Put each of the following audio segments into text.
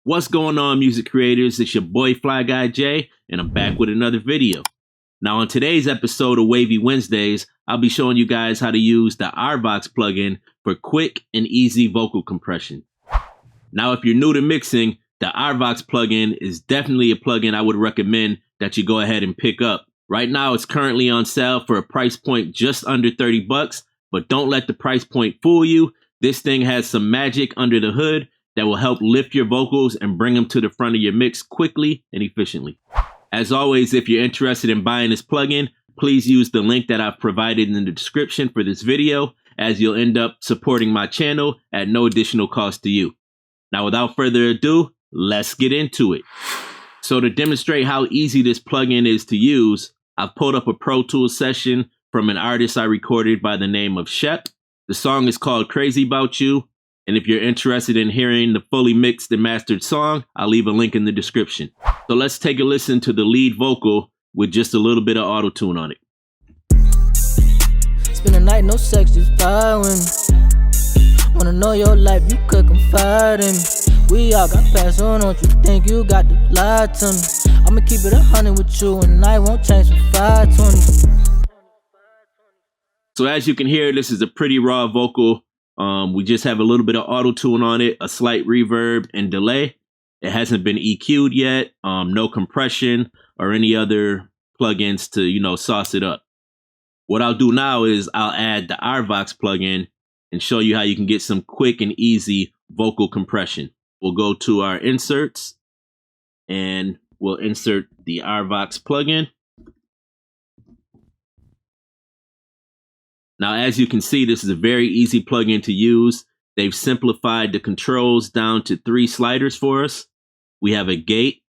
What's going on, music creators? It's your boy Fly Guy Jay, and I'm back with another video. Now, on today's episode of Wavy Wednesdays, I'll be showing you guys how to use the Rvox plugin for quick and easy vocal compression. Now, if you're new to mixing, the Rvox plugin is definitely a plugin I would recommend that you go ahead and pick up. Right now, it's currently on sale for a price point just under 30 bucks, but don't let the price point fool you. This thing has some magic under the hood that will help lift your vocals and bring them to the front of your mix quickly and efficiently. As always, if you're interested in buying this plugin, please use the link that I've provided in the description for this video, as you'll end up supporting my channel at no additional cost to you. Now, without further ado, let's get into it. So to demonstrate how easy this plugin is to use, I've pulled up a Pro Tools session from an artist I recorded by the name of Shep. The song is called Crazy About You. And if you're interested in hearing the fully mixed and mastered song, I'll leave a link in the description. So let's take a listen to the lead vocal with just a little bit of auto-tune on it. Spend a night, no sex, just vibing. Wanna know your life, you could confide in me. We all got past on, don't you think you got to lie to me? I'ma keep it 100 with you and I won't change for 520. So as you can hear, this is a pretty raw vocal. We just have a little bit of auto-tune on it, a slight reverb and delay. It hasn't been EQ'd yet, no compression or any other plugins to, sauce it up. What I'll do now is I'll add the Rvox plugin and show you how you can get some quick and easy vocal compression. We'll go to our inserts and we'll insert the Rvox plugin. Now, as you can see, this is a very easy plugin to use. They've simplified the controls down to 3 sliders for us. We have a gate,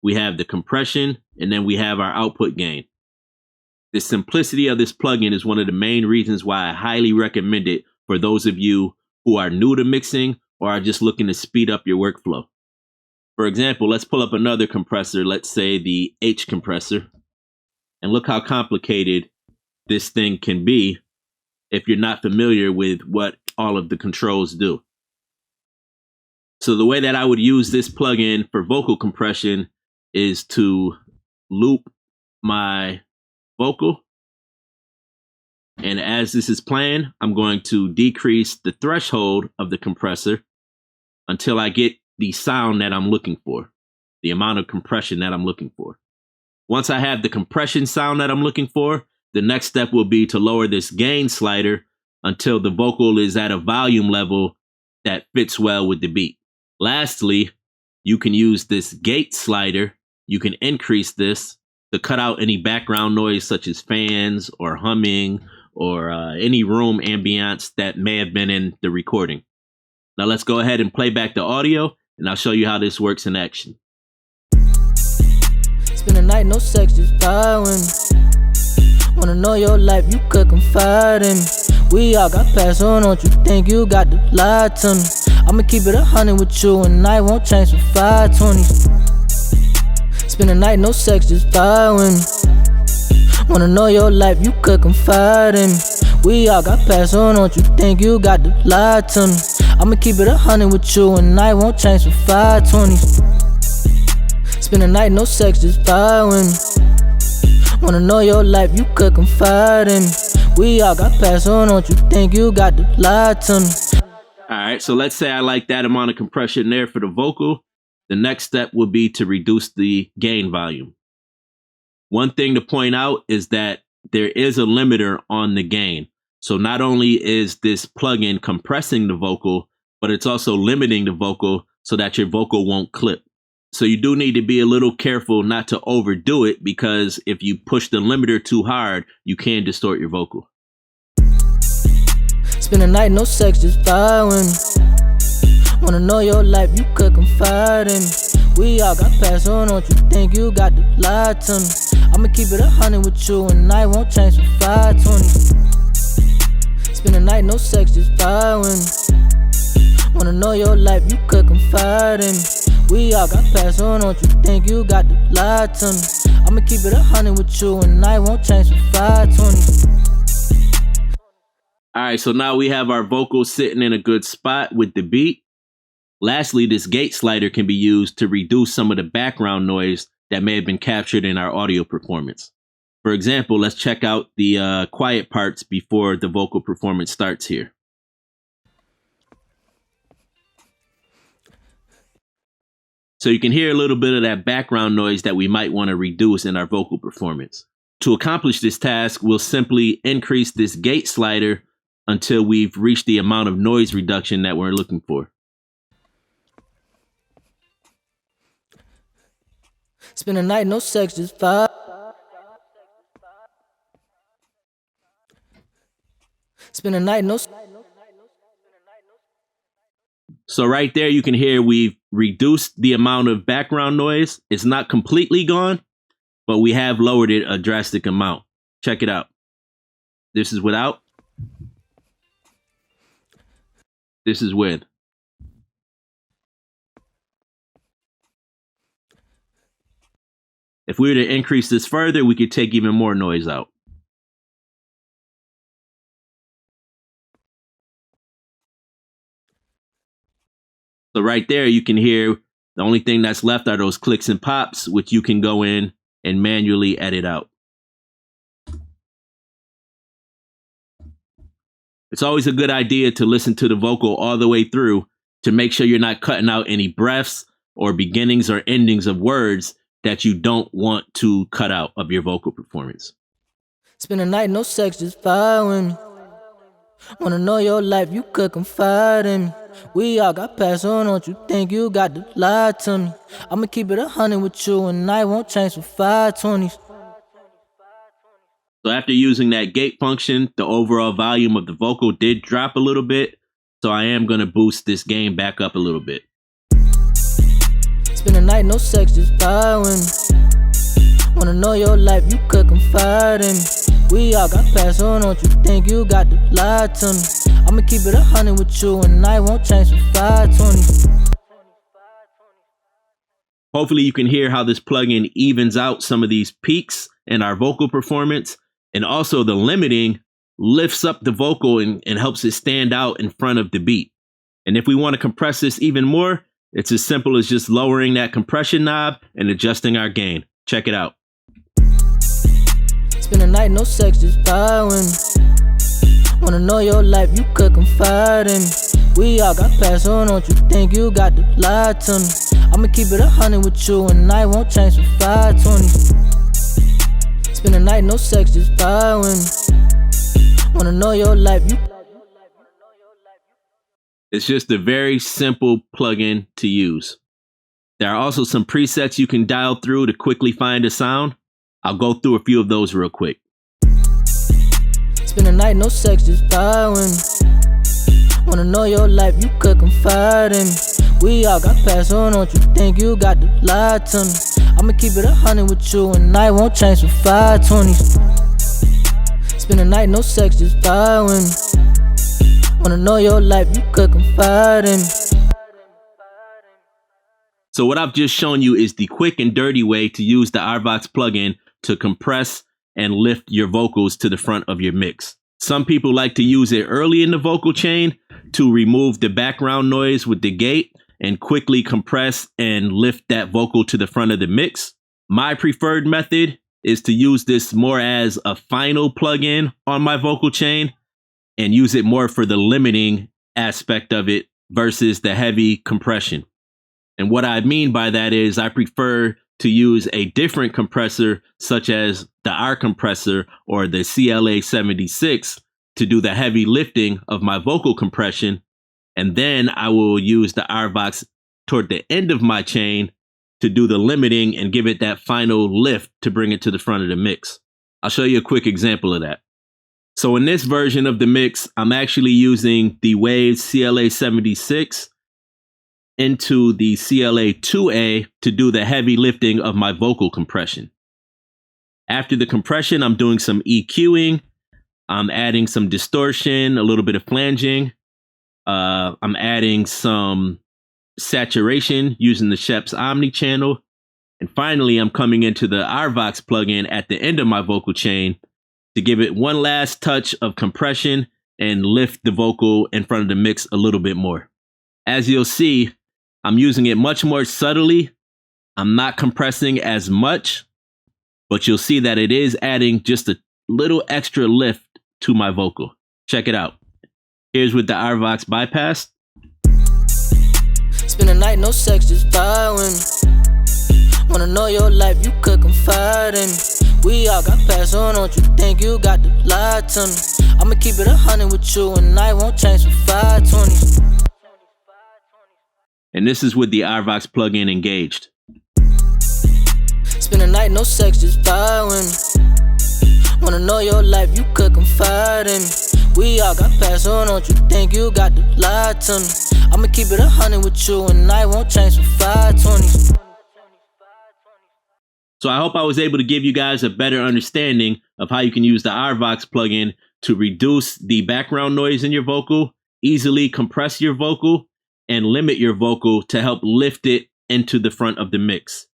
we have the compression, and then we have our output gain. The simplicity of this plugin is one of the main reasons why I highly recommend it for those of you who are new to mixing or are just looking to speed up your workflow. For example, let's pull up another compressor, let's say the H compressor, and look how complicated this thing can be if you're not familiar with what all of the controls do. So the way that I would use this plugin for vocal compression is to loop my vocal. And as this is playing, I'm going to decrease the threshold of the compressor until I get the sound that I'm looking for, the amount of compression that I'm looking for. Once I have the compression sound that I'm looking for, the next step will be to lower this gain slider until the vocal is at a volume level that fits well with the beat. Lastly, you can use this gate slider. You can increase this to cut out any background noise such as fans or humming or any room ambience that may have been in the recording. Now let's go ahead and play back the audio and I'll show you how this works in action. Spend a night, no sex, just vibing. Wanna know your life, you could confide in me. We all got past on, don't you think you got to lie to me? I'ma keep it 100 with you and I won't change for 520. Spend a night, no sex, just vibing. Wanna know your life, you could confide in me. We all got past on, don't you think you got to lie to me? I'ma keep it 100 with you and I won't change for 520. Spend a night, no sex, just vibing. Wanna know your life, you could confide in me. We all got past on, don't you think you got to lie to me? Alright, so let's say I like that amount of compression there for the vocal. The next step will be to reduce the gain volume. One thing to point out is that there is a limiter on the gain. So not only is this plugin compressing the vocal, but it's also limiting the vocal so that your vocal won't clip. So you do need to be a little careful not to overdo it, because if you push the limiter too hard, you can distort your vocal. Spend a night, no sex, just vibing. Wanna know your life, you could confide in me. We all got past on, don't you think you got to lie to me? I'ma keep it 100 with you and I won't change for 520. Spend a night, no sex, just vibing. Wanna know your life, you could confide in me. We all got past on, don't you think you got to lie to me? I'ma keep it 100 with you and I won't change for 520. Alright, so now we have our vocals sitting in a good spot with the beat. Lastly, this gate slider can be used to reduce some of the background noise that may have been captured in our audio performance. For example, let's check out the quiet parts before the vocal performance starts here. So you can hear a little bit of that background noise that we might want to reduce in our vocal performance. To accomplish this task, we'll simply increase this gate slider until we've reached the amount of noise reduction that we're looking for. Spend a night, no sex, just vibe. Spend a night, no. So right there, you can hear we've reduced the amount of background noise. It's not completely gone, but we have lowered it a drastic amount. Check it out. This is without. This is with. If we were to increase this further, we could take even more noise out. So right there, you can hear the only thing that's left are those clicks and pops, which you can go in and manually edit out. It's always a good idea to listen to the vocal all the way through to make sure you're not cutting out any breaths or beginnings or endings of words that you don't want to cut out of your vocal performance. Spend a night, no sex, just vibe with me. Wanna know your life, you could confide in me. We all got past, so don't you think you got to lie to me. I'ma keep it 100 with you and I won't change for 520s. So after using that gate function, the overall volume of the vocal did drop a little bit. So I am going to boost this gain back up a little bit. Spend a night, no sex, just vibe with me. Wanna know your life, you could confide in me. We all got past, so don't you think you got to lie to me. I'ma keep it 100 with you and I won't change for 520. Hopefully you can hear how this plugin evens out some of these peaks in our vocal performance, and also the limiting lifts up the vocal and helps it stand out in front of the beat. And if we want to compress this even more, it's as simple as just lowering that compression knob and adjusting our gain. Check it out. Spend a night, no sex, just vibe with me. Wanna know your life, you could confide in me. We all got past, so don't you think you got to lie to me. I'ma keep it 100 with you and I won't change for 520. Spend a night, no sex, just vibe with me. Wanna know your life, you. It's just a very simple plugin to use. There are also some presets you can dial through to quickly find a sound. I'll go through a few of those real quick. Spend a night, no sex, just vibe with me. Wanna know your life, you could confide in me. We all got past, so don't you think you got to lie to me. I'ma keep it 100 with you and I won't change for 520s. Spend a night, no sex, just vibe with me. Wanna know your life, you could confide in me. So what I've just shown you is the quick and dirty way to use the RVOX plugin to compress and lift your vocals to the front of your mix. Some people like to use it early in the vocal chain to remove the background noise with the gate and quickly compress and lift that vocal to the front of the mix. My preferred method is to use this more as a final plugin on my vocal chain and use it more for the limiting aspect of it versus the heavy compression. And what I mean by that is I prefer to use a different compressor such as the R compressor or the CLA 76 to do the heavy lifting of my vocal compression. And then I will use the RVOX toward the end of my chain to do the limiting and give it that final lift to bring it to the front of the mix. I'll show you a quick example of that. So in this version of the mix, I'm actually using the Waves CLA 76 into the CLA 2A to do the heavy lifting of my vocal compression. After the compression, I'm doing some EQing. I'm adding some distortion, a little bit of flanging. I'm adding some saturation using the Shep's Omni channel. And finally, I'm coming into the RVOX plugin at the end of my vocal chain to give it one last touch of compression and lift the vocal in front of the mix a little bit more. As you'll see, I'm using it much more subtly. I'm not compressing as much, but you'll see that it is adding just a little extra lift to my vocal. Check it out. Here's with the RVOX bypass. Spend a night, no sex, just vibe with me. Wanna know your life, you could confide in me. We all got past, so don't you think you got to lie to me. I'ma keep it 100 with you, and I won't change for 520. And this is with the Rvox Plug-In engaged. Spend a night, no sex, just vibe with me. Wanna know your life, you could confide in me. We all got past, so don't you think you got to lie to me. I'ma keep it 100 with you, and I won't change for 520. So I hope I was able to give you guys a better understanding of how you can use the Rvox plugin to reduce the background noise in your vocal, easily compress your vocal, and limit your vocal to help lift it into the front of the mix.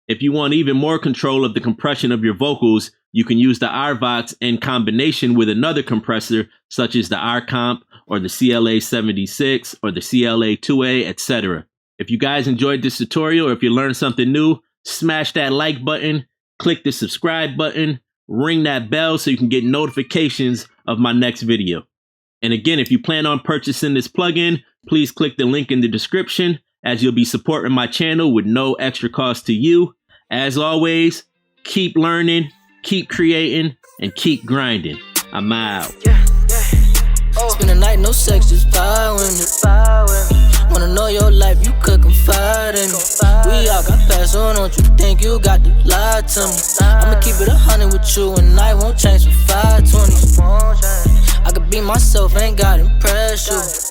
If you want even more control of the compression of your vocals, you can use the Rvox in combination with another compressor such as the RComp or the CLA76 or the CLA2A, etc. If you guys enjoyed this tutorial or if you learned something new, smash that like button, click the subscribe button, ring that bell so you can get notifications of my next video. And again, if you plan on purchasing this plugin, please click the link in the description as you'll be supporting my channel with no extra cost to you. As always, keep learning, keep creating, and keep grinding. I'm out. Spend a night, no sex, just vibe with me. Wanna know your life, you could confide in me. We all got past, so don't you think you got to lie to me. I'ma keep it 100 with you, and I won't change for 520. I could be myself, ain't gotta impress you.